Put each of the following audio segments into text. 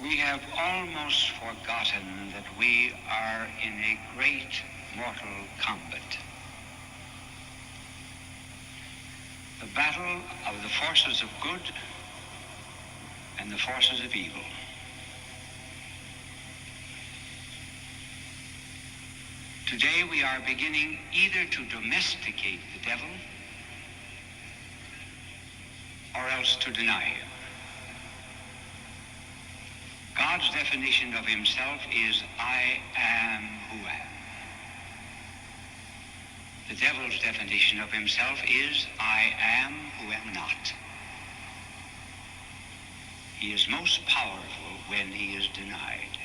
We have almost forgotten that we are in a great mortal combat. The battle of the forces of good and the forces of evil. Today we are beginning either to domesticate the devil or else to deny him. God's definition of himself is, I am who am. The devil's definition of himself is, I am who am not. He is most powerful when he is denied.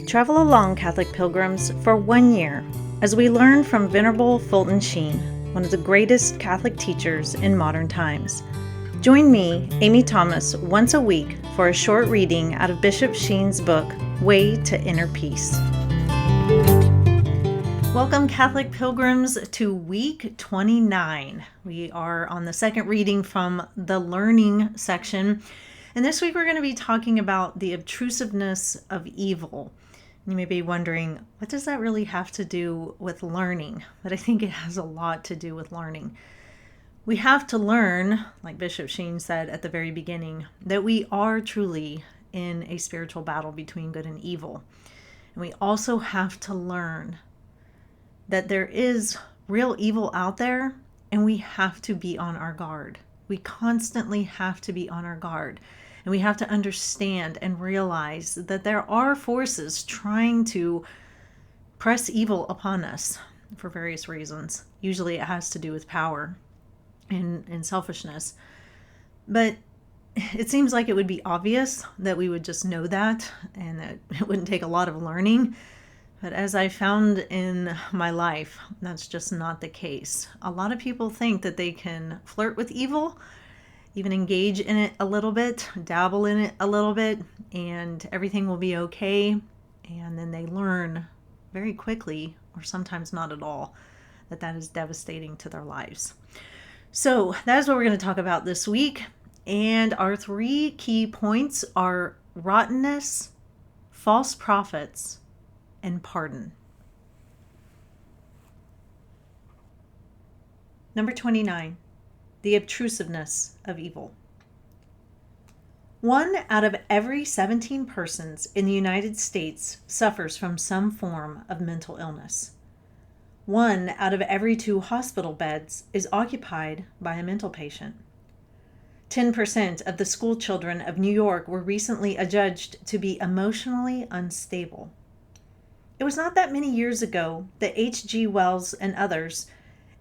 Travel along, Catholic pilgrims, for 1 year as we learn from Venerable Fulton Sheen, one of the greatest Catholic teachers in modern times. Join me, Amy Thomas, once a week for a short reading out of Bishop Sheen's book, Way to Inner Peace. Welcome, Catholic pilgrims, to week 29. We are on the second reading from the learning section. And this week we're going to be talking about the obtrusiveness of evil. You may be wondering, what does that really have to do with learning? But I think it has a lot to do with learning. We have to learn, like Bishop Sheen said at the very beginning, that we are truly in a spiritual battle between good and evil. And we also have to learn that there is real evil out there, and we have to be on our guard. We constantly have to be on our guard. And we have to understand and realize that there are forces trying to press evil upon us for various reasons. Usually it has to do with power and selfishness. But it seems like it would be obvious that we would just know that and that it wouldn't take a lot of learning. But as I found in my life, that's just not the case. A lot of people think that they can flirt with evil, even engage in it a little bit, dabble in it a little bit, and everything will be okay. And then they learn very quickly, or sometimes not at all, that is devastating to their lives. So that is what we're going to talk about this week. And our 3 key points are rottenness, false prophets, and pardon. Number 29. The obtrusiveness of evil. 1 out of every 17 persons in the United States suffers from some form of mental illness. 1 out of every 2 hospital beds is occupied by a mental patient. 10% of the school children of New York were recently adjudged to be emotionally unstable. It was not that many years ago that H.G. Wells and others,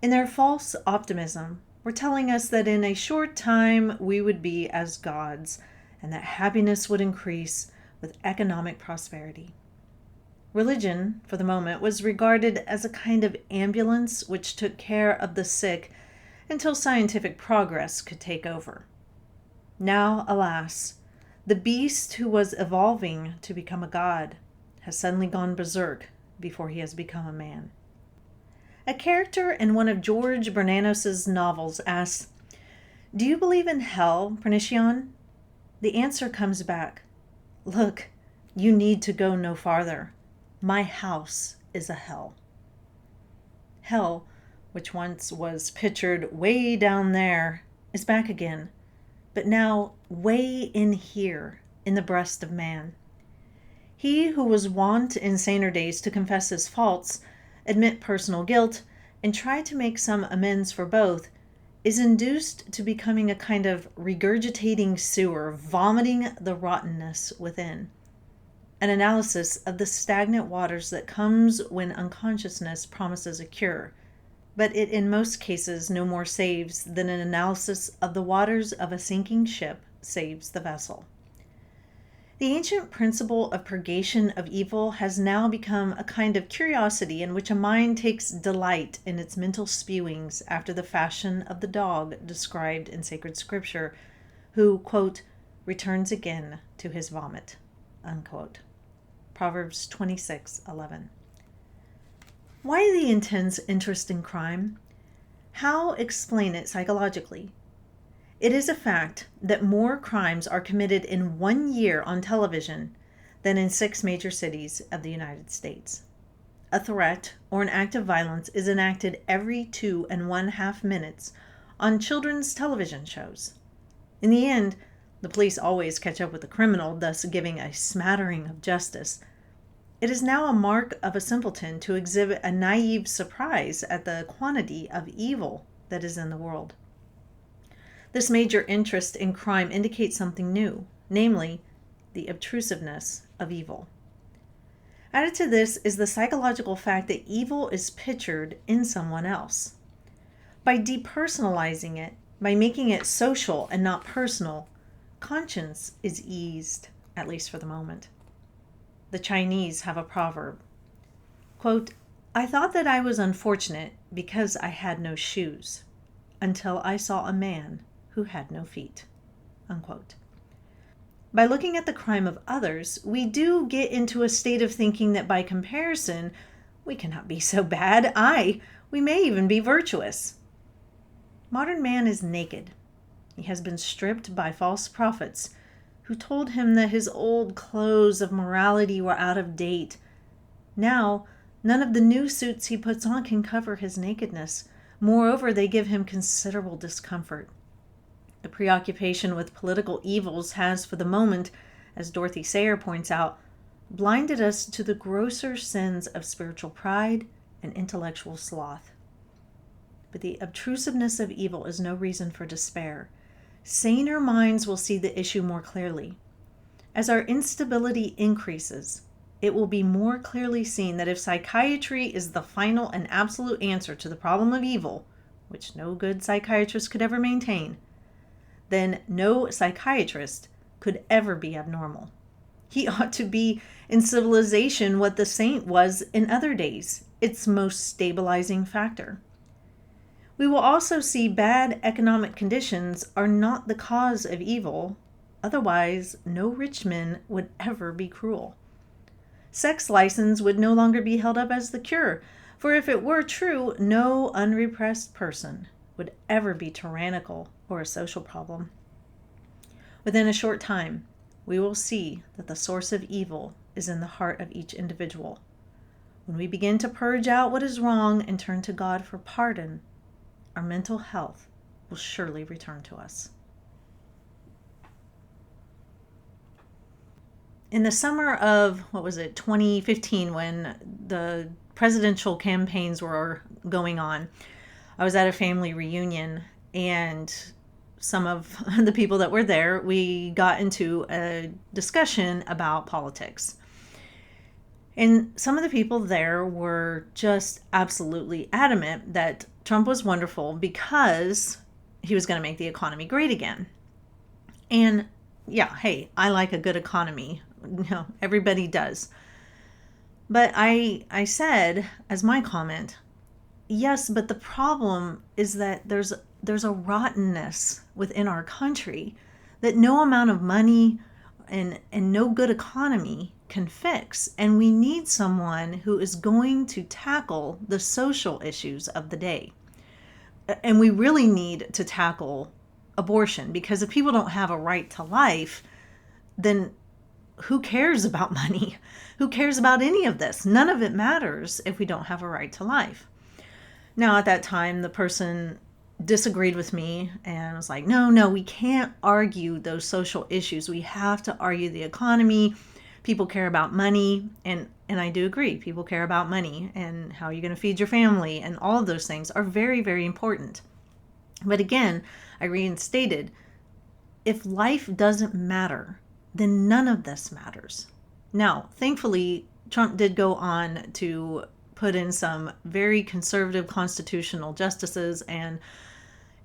in their false optimism, were telling us that in a short time we would be as gods and that happiness would increase with economic prosperity. Religion, for the moment, was regarded as a kind of ambulance which took care of the sick until scientific progress could take over. Now, alas, the beast who was evolving to become a god has suddenly gone berserk before he has become a man. A character in one of George Bernanos' novels asks, "Do you believe in hell, Pernicion?" The answer comes back, "Look, you need to go no farther. My house is a hell." Hell, which once was pictured way down there, is back again, but now way in here, in the breast of man. He who was wont in saner days to confess his faults, admit personal guilt, and try to make some amends for both, is induced to becoming a kind of regurgitating sewer, vomiting the rottenness within. An analysis of the stagnant waters that comes when unconsciousness promises a cure, but it in most cases no more saves than an analysis of the waters of a sinking ship saves the vessel. The ancient principle of purgation of evil has now become a kind of curiosity in which a mind takes delight in its mental spewings after the fashion of the dog described in sacred scripture, who, quote, returns again to his vomit. unquote. Proverbs 26:11. Why the intense interest in crime? How explain it psychologically? It is a fact that more crimes are committed in 1 year on television than in 6 major cities of the United States. A threat or an act of violence is enacted every 2.5 minutes on children's television shows. In the end, the police always catch up with the criminal, thus giving a smattering of justice. It is now a mark of a simpleton to exhibit a naive surprise at the quantity of evil that is in the world. This major interest in crime indicates something new, namely, the obtrusiveness of evil. Added to this is the psychological fact that evil is pictured in someone else. By depersonalizing it, by making it social and not personal, conscience is eased, at least for the moment. The Chinese have a proverb, quote, "I thought that I was unfortunate because I had no shoes, until I saw a man who had no feet," unquote. By looking at the crime of others, we do get into a state of thinking that by comparison, we cannot be so bad. We may even be virtuous. Modern man is naked. He has been stripped by false prophets who told him that his old clothes of morality were out of date. Now, none of the new suits he puts on can cover his nakedness. Moreover, they give him considerable discomfort. The preoccupation with political evils has, for the moment, as Dorothy Sayre points out, blinded us to the grosser sins of spiritual pride and intellectual sloth. But the obtrusiveness of evil is no reason for despair. Saner minds will see the issue more clearly. As our instability increases, it will be more clearly seen that if psychiatry is the final and absolute answer to the problem of evil, which no good psychiatrist could ever maintain, then no psychiatrist could ever be abnormal. He ought to be in civilization what the saint was in other days, its most stabilizing factor. We will also see bad economic conditions are not the cause of evil, otherwise no rich men would ever be cruel. Sex license would no longer be held up as the cure, for if it were true, no unrepressed person would ever be tyrannical or a social problem. Within a short time, we will see that the source of evil is in the heart of each individual. When we begin to purge out what is wrong and turn to God for pardon, our mental health will surely return to us. In the summer of, 2015, when the presidential campaigns were going on, I was at a family reunion, and some of the people that were there, we got into a discussion about politics. And some of the people there were just absolutely adamant that Trump was wonderful because he was going to make the economy great again. And yeah, hey, I like a good economy. Everybody does. But I said, as my comment, yes, but the problem is that there's a rottenness within our country that no amount of money and no good economy can fix. And we need someone who is going to tackle the social issues of the day. And we really need to tackle abortion, because if people don't have a right to life, then who cares about money? Who cares about any of this? None of it matters if we don't have a right to life. Now, at that time, the person disagreed with me and was like, no, we can't argue those social issues. We have to argue the economy. People care about money. And I do agree. People care about money and how you're going to feed your family. And all of those things are very, very important. But again, I reinstated, if life doesn't matter, then none of this matters. Now, thankfully, Trump did go on to put in some very conservative constitutional justices, and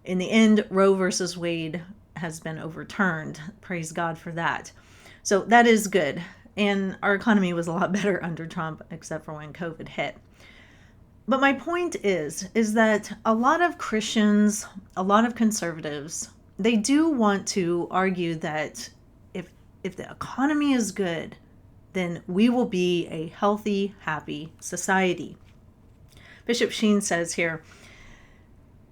in the end, Roe versus Wade has been overturned. Praise God for that. So that is good. And our economy was a lot better under Trump, except for when COVID hit. But my point is that a lot of Christians, a lot of conservatives, they do want to argue that if the economy is good, then we will be a healthy, happy society. Bishop Sheen says here,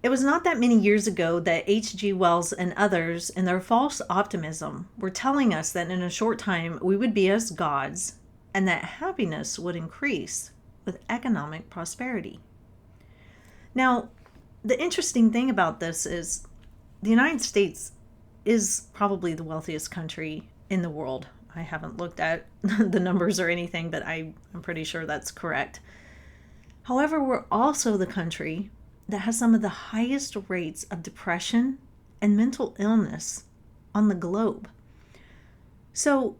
it was not that many years ago that H.G. Wells and others, in their false optimism, were telling us that in a short time we would be as gods and that happiness would increase with economic prosperity. Now, the interesting thing about this is the United States is probably the wealthiest country in the world. I haven't looked at the numbers or anything, but I'm pretty sure that's correct. However, we're also the country that has some of the highest rates of depression and mental illness on the globe. So,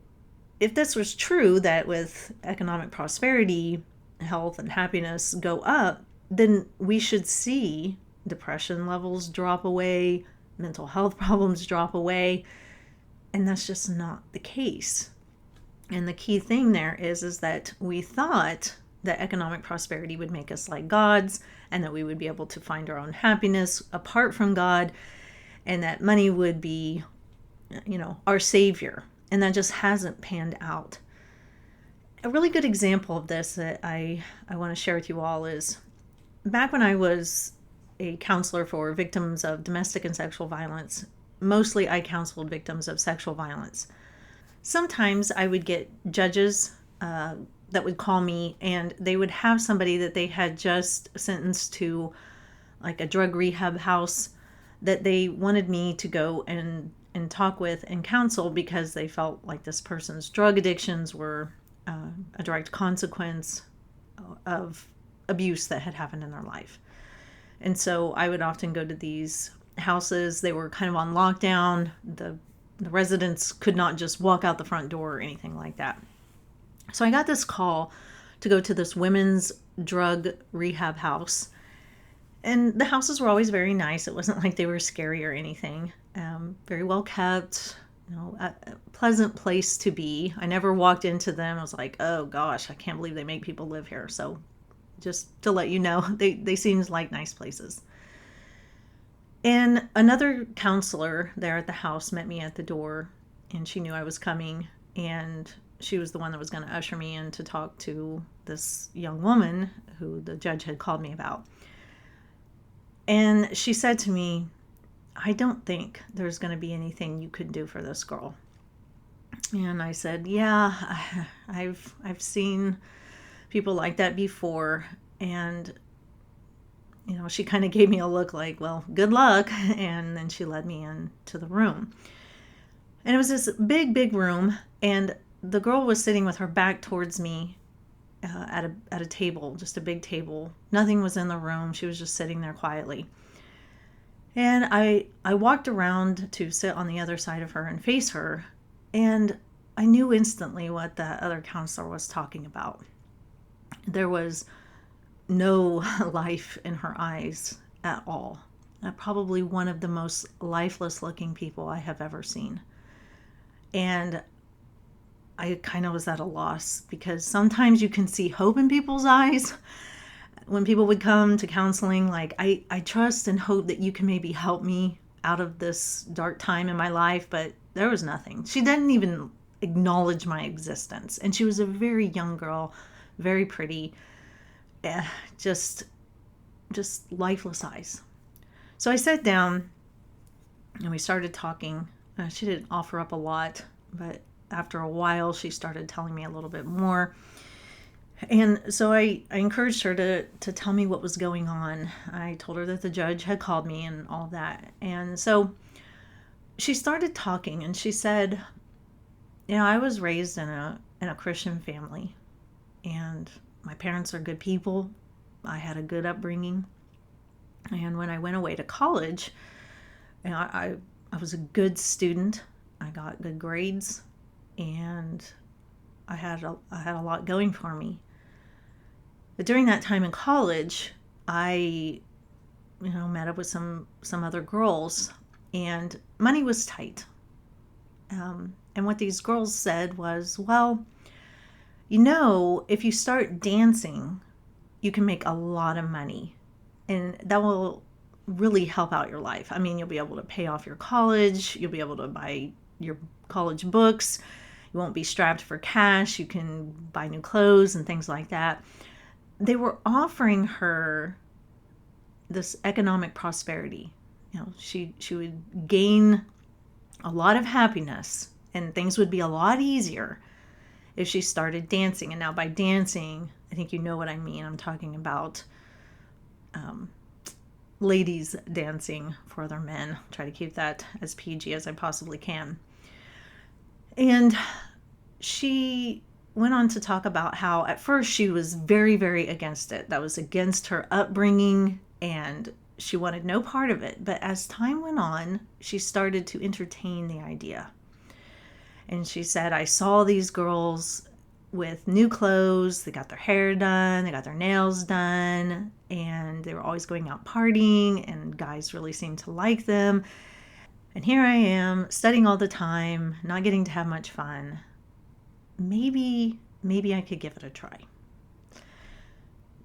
if this was true, that with economic prosperity, health and happiness go up, then we should see depression levels drop away, mental health problems drop away, and that's just not the case. And the key thing there is that we thought that economic prosperity would make us like gods and that we would be able to find our own happiness apart from God, and that money would be, our savior. And that just hasn't panned out. A really good example of this that I want to share with you all is back when I was a counselor for victims of domestic and sexual violence. Mostly I counseled victims of sexual violence. Sometimes I would get judges that would call me, and they would have somebody that they had just sentenced to like a drug rehab house that they wanted me to go and talk with and counsel because they felt like this person's drug addictions were a direct consequence of abuse that had happened in their life. And so I would often go to these houses. They were kind of on lockdown. The residents could not just walk out the front door or anything like that. So I got this call to go to this women's drug rehab house. And the houses were always very nice. It wasn't like they were scary or anything. Very well kept, a pleasant place to be. I never walked into them. I was like, oh gosh, I can't believe they make people live here. So just to let you know, they seemed like nice places. And another counselor there at the house met me at the door, and she knew I was coming, and she was the one that was going to usher me in to talk to this young woman who the judge had called me about. And she said to me, I don't think there's going to be anything you could do for this girl. And I said, yeah, I've seen people like that before. And, she kind of gave me a look like, well, good luck. And then she led me into the room. And it was this big, big room. And the girl was sitting with her back towards me at a table, just a big table. Nothing was in the room. She was just sitting there quietly. And I walked around to sit on the other side of her and face her. And I knew instantly what the other counselor was talking about. There was no life in her eyes at all. Probably one of the most lifeless looking people I have ever seen. And I kind of was at a loss because sometimes you can see hope in people's eyes. When people would come to counseling, like, I trust and hope that you can maybe help me out of this dark time in my life, but there was nothing. She didn't even acknowledge my existence. And she was a very young girl, very pretty, just lifeless eyes. So I sat down and we started talking. She didn't offer up a lot, but after a while she started telling me a little bit more. And so I encouraged her to tell me what was going on. I told her that the judge had called me and all that. And so she started talking, and she said, I was raised in a Christian family, and my parents are good people. I had a good upbringing. And when I went away to college, I was a good student. I got good grades, and I had a lot going for me. But during that time in college, I met up with some other girls, and money was tight. And what these girls said was, well, if you start dancing, you can make a lot of money, and that will really help out your life. I mean, you'll be able to pay off your college, you'll be able to buy your college books, You won't be strapped for cash. You can buy new clothes and things like that. They were offering her this economic prosperity. She would gain a lot of happiness and things would be a lot easier if she started dancing. And now by dancing, I think you know what I mean. I'm talking about ladies dancing for other men. Try to keep that as PG as I possibly can. And she went on to talk about how at first she was very, very against it. That was against her upbringing and she wanted no part of it. But as time went on, she started to entertain the idea. And she said, I saw these girls with new clothes. They got their hair done. They got their nails done. And they were always going out partying. And guys really seemed to like them. And here I am studying all the time, not getting to have much fun. Maybe I could give it a try.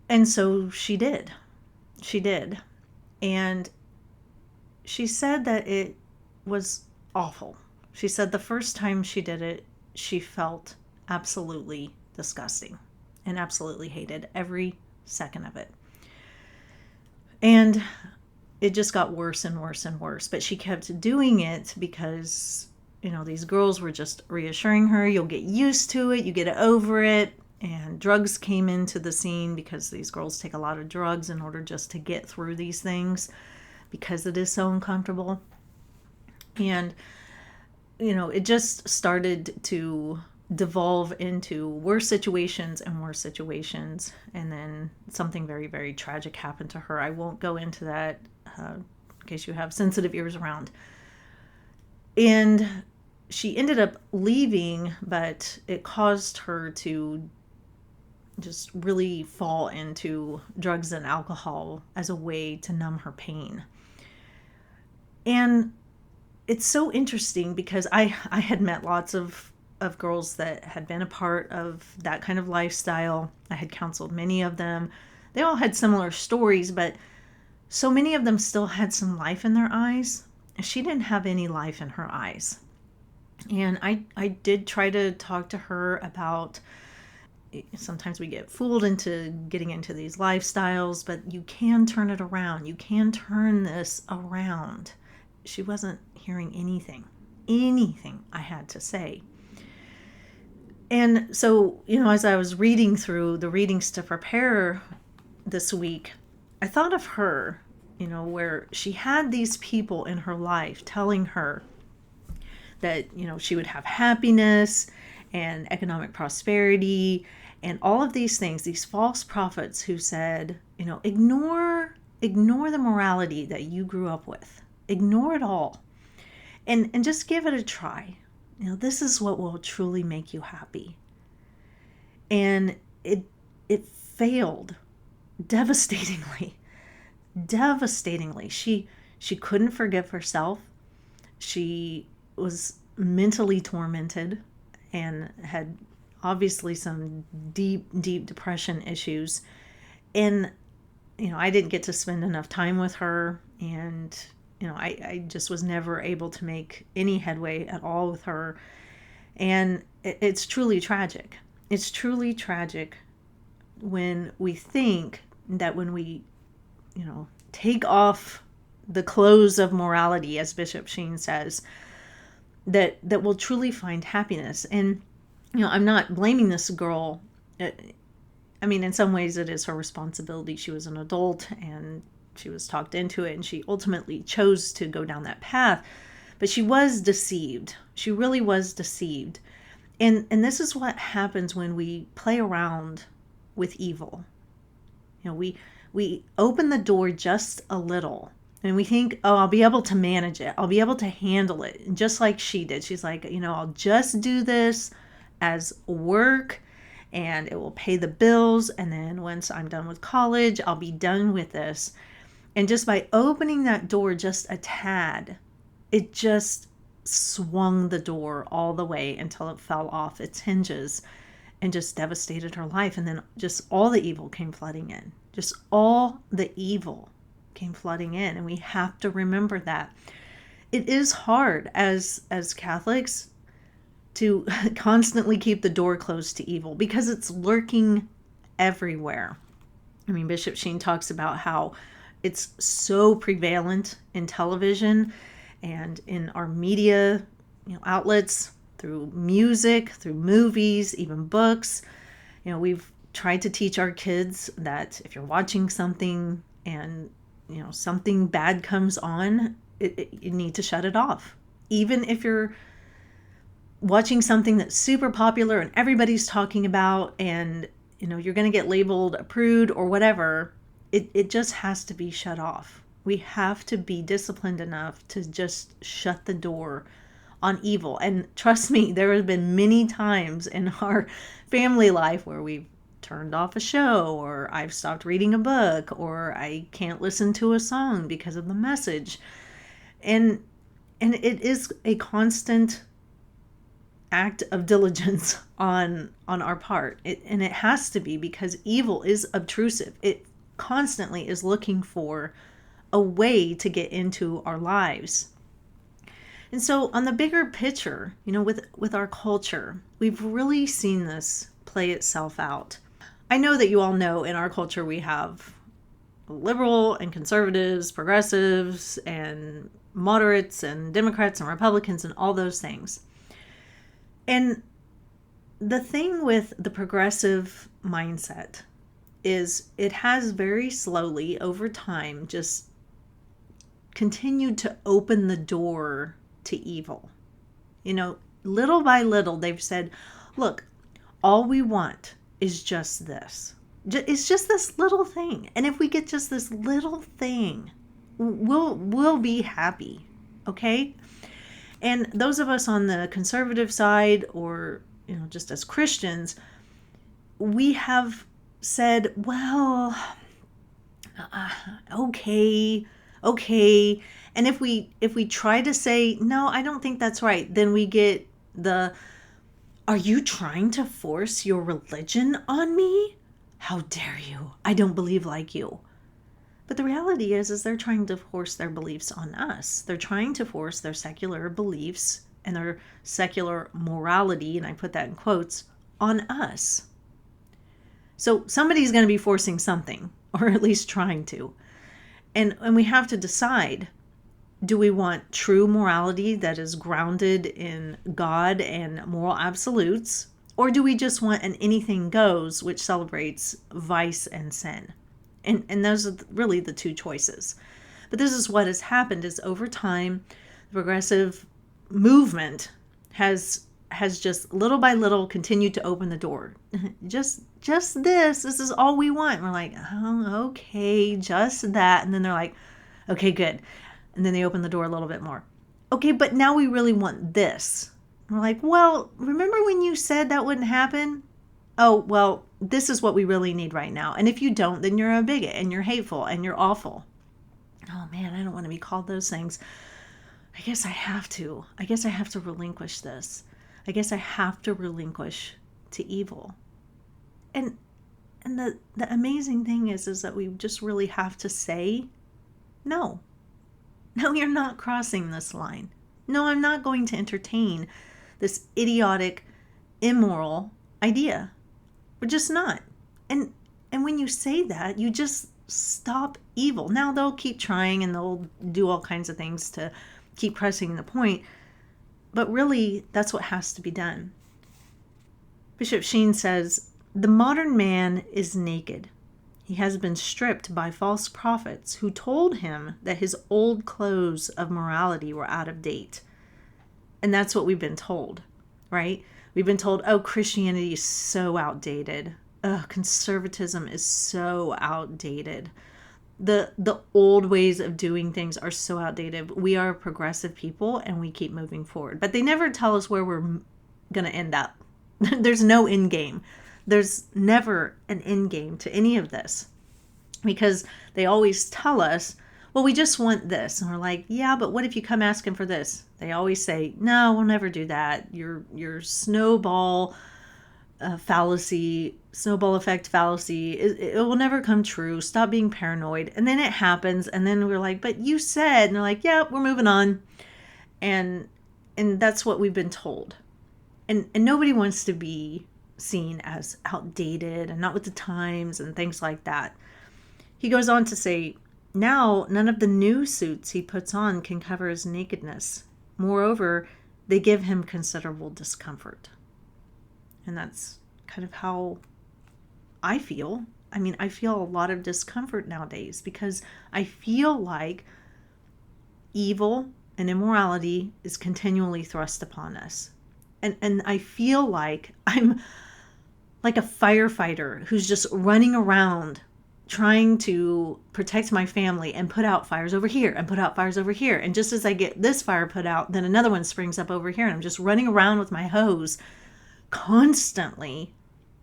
And so she did. She did. And she said that it was awful. She said the first time she did it, she felt absolutely disgusting and absolutely hated every second of it. And it just got worse and worse and worse. But she kept doing it because, these girls were just reassuring her, you'll get used to it, you get over it. And drugs came into the scene because these girls take a lot of drugs in order just to get through these things because it is so uncomfortable. And, it just started to devolve into worse situations and worse situations. And then something very, very tragic happened to her. I won't go into that in case you have sensitive ears around. And she ended up leaving, but it caused her to just really fall into drugs and alcohol as a way to numb her pain. And it's so interesting because I had met lots of girls that had been a part of that kind of lifestyle. I had counseled many of them. They all had similar stories, but so many of them still had some life in their eyes. She didn't have any life in her eyes. And I did try to talk to her about, sometimes we get fooled into getting into these lifestyles, but you can turn it around. You can turn this around. She wasn't hearing anything I had to say. And so, as I was reading through the readings to prepare this week, I thought of her, where she had these people in her life telling her that, she would have happiness and economic prosperity and all of these things, these false prophets who said, ignore the morality that you grew up with. Ignore it all and just give it a try. This is what will truly make you happy. And it failed devastatingly. She couldn't forgive herself. She was mentally tormented and had obviously some deep depression issues. And, I didn't get to spend enough time with her. And, I just was never able to make any headway at all with her. And it's truly tragic. It's truly tragic when we think that when we, take off the clothes of morality, as Bishop Sheen says, that we'll truly find happiness. And, I'm not blaming this girl. In some ways it is her responsibility. She was an adult and she was talked into it and she ultimately chose to go down that path. But she was deceived. She really was deceived. And this is what happens when we play around with evil. We open the door just a little and we think, oh, I'll be able to manage it. I'll be able to handle it. And just like she did. She's like, I'll just do this as work and it will pay the bills. And then once I'm done with college, I'll be done with this. And just by opening that door just a tad, it just swung the door all the way until it fell off its hinges and just devastated her life. And then just all the evil came flooding in. Just all the evil came flooding in. And we have to remember that. It is hard as Catholics to constantly keep the door closed to evil because it's lurking everywhere. I mean, Bishop Sheen talks about how it's so prevalent in television and in our media, outlets, through music, through movies, even books. We've tried to teach our kids that if you're watching something and, something bad comes on, you need to shut it off. Even if you're watching something that's super popular and everybody's talking about and, you're going to get labeled a prude or whatever, it just has to be shut off. We have to be disciplined enough to just shut the door on evil. And trust me, there have been many times in our family life where we've turned off a show, or I've stopped reading a book, or I can't listen to a song because of the message. And it is a constant act of diligence on our part. And it has to be, because evil is obtrusive. It constantly is looking for a way to get into our lives. And so on the bigger picture, with our culture, we've really seen this play itself out. I know that you all know in our culture we have liberal and conservatives, progressives and moderates and Democrats and Republicans and all those things. And the thing with the progressive mindset is it has very slowly over time just continued to open the door to evil. Little by little, they've said, look, all we want is just this. It's just this little thing. And if we get just this little thing, we'll be happy. Okay? And those of us on the conservative side, or, just as Christians, we have said, well, okay. And if we try to say, no, I don't think that's right, then we get are you trying to force your religion on me? How dare you? I don't believe like you. But the reality is they're trying to force their beliefs on us. They're trying to force their secular beliefs and their secular morality, and I put that in quotes, on us. So somebody's going to be forcing something, or at least trying to. And we have to decide, do we want true morality that is grounded in God and moral absolutes? Or do we just want an anything goes, which celebrates vice and sin? And those are really the two choices. But this is what has happened is over time, the progressive movement has just little by little continued to open the door. Just this is all we want. And we're like, oh, okay, just that. And then they're like, okay, good. And then they open the door a little bit more. Okay, but now we really want this. And we're like, well, remember when you said that wouldn't happen? Oh, well, this is what we really need right now. And if you don't, then you're a bigot and you're hateful and you're awful. Oh man, I don't want to be called those things. I guess I have to relinquish this. I guess I have to relinquish to evil. And the amazing thing is that we just really have to say, no, you're not crossing this line. No, I'm not going to entertain this idiotic, immoral idea. We're just not. And when you say that, you just stop evil. Now they'll keep trying and they'll do all kinds of things to keep pressing the point. But really, that's what has to be done. Bishop Sheen says, the modern man is naked. He has been stripped by false prophets who told him that his old clothes of morality were out of date. And that's what we've been told, right? We've been told, oh, Christianity is so outdated. Oh, conservatism is so outdated. The old ways of doing things are so outdated. We are progressive people and we keep moving forward. But they never tell us where we're going to end up. There's no end game. There's never an end game to any of this. Because they always tell us, well, we just want this. And we're like, yeah, but what if you come asking for this? They always say, no, we'll never do that. Your snowball fallacy, snowball effect fallacy, it will never come true. Stop being paranoid. And then it happens. And then we're like, but you said, and they're like, yeah, we're moving on. And that's what we've been told. And nobody wants to be seen as outdated and not with the times and things like that. He goes on to say, now none of the new suits he puts on can cover his nakedness. Moreover, they give him considerable discomfort. And that's kind of how I feel. I mean, I feel a lot of discomfort nowadays because I feel like evil and immorality is continually thrust upon us. And I feel like I'm like a firefighter who's just running around trying to protect my family and put out fires over here and put out fires over here. And just as I get this fire put out, then another one springs up over here. And I'm just running around with my hose constantly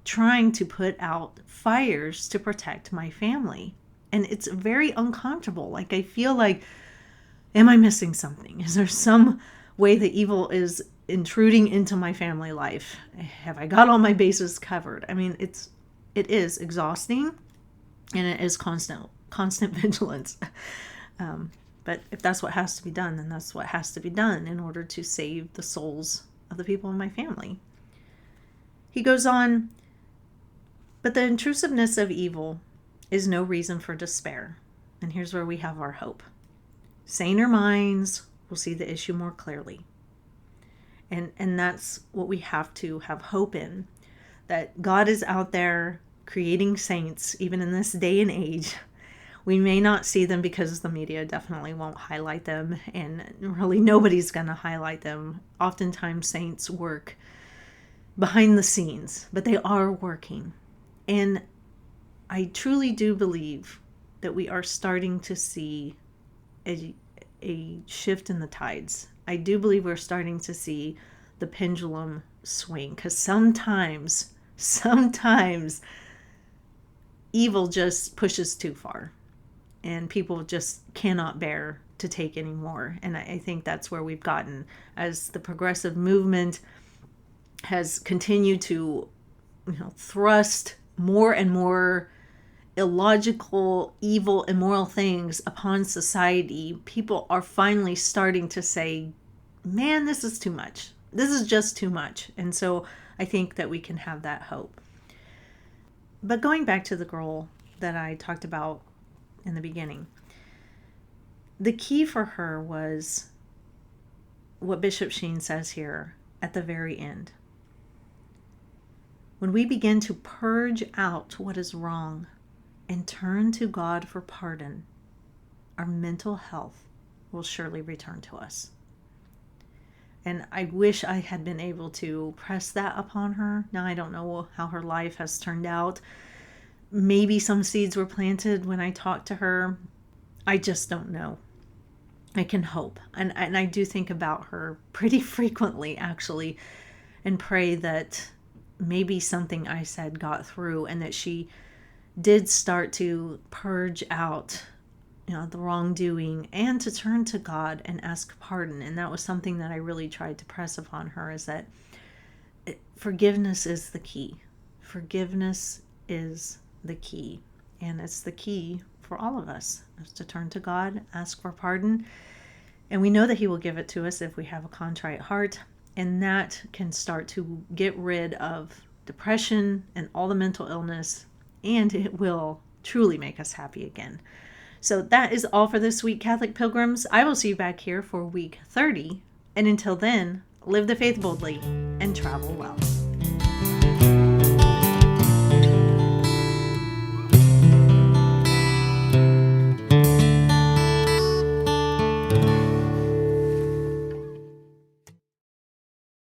trying to put out fires to protect my family. And it's very uncomfortable. Like I feel like, am I missing something? Is there some way that evil is intruding into my family life? Have I got all my bases covered? I mean, it is exhausting, and it is constant vigilance. But if that's what has to be done, then that's what has to be done in order to save the souls of the people in my family. He goes on, but the intrusiveness of evil is no reason for despair. And here's where we have our hope. Saner minds will see the issue more clearly. And that's what we have to have hope in, that God is out there creating saints, even in this day and age. We may not see them because the media definitely won't highlight them, and really nobody's going to highlight them. Oftentimes saints work behind the scenes, but they are working. And I truly do believe that we are starting to see a shift in the tides. I do believe we're starting to see the pendulum swing, because sometimes evil just pushes too far and people just cannot bear to take anymore. And I think that's where we've gotten as the progressive movement has continued to, thrust more and more illogical, evil, immoral things upon society. People are finally starting to say, man, this is too much. This is just too much. And so I think that we can have that hope. But going back to the girl that I talked about in the beginning, the key for her was what Bishop Sheen says here at the very end. When we begin to purge out what is wrong and turn to God for pardon, our mental health will surely return to us. And I wish I had been able to press that upon her. Now, I don't know how her life has turned out. Maybe some seeds were planted when I talked to her. I just don't know. I can hope. And I do think about her pretty frequently, actually, and pray that maybe something I said got through and that she did start to purge out the wrongdoing and to turn to God and ask pardon. And that was something that I really tried to press upon her, is that forgiveness is the key. Forgiveness is the key. And it's the key for all of us, is to turn to God, ask for pardon. And we know that He will give it to us if we have a contrite heart. And that can start to get rid of depression and all the mental illness. And it will truly make us happy again. So that is all for this week, Catholic Pilgrims. I will see you back here for week 30. And until then, live the faith boldly and travel well.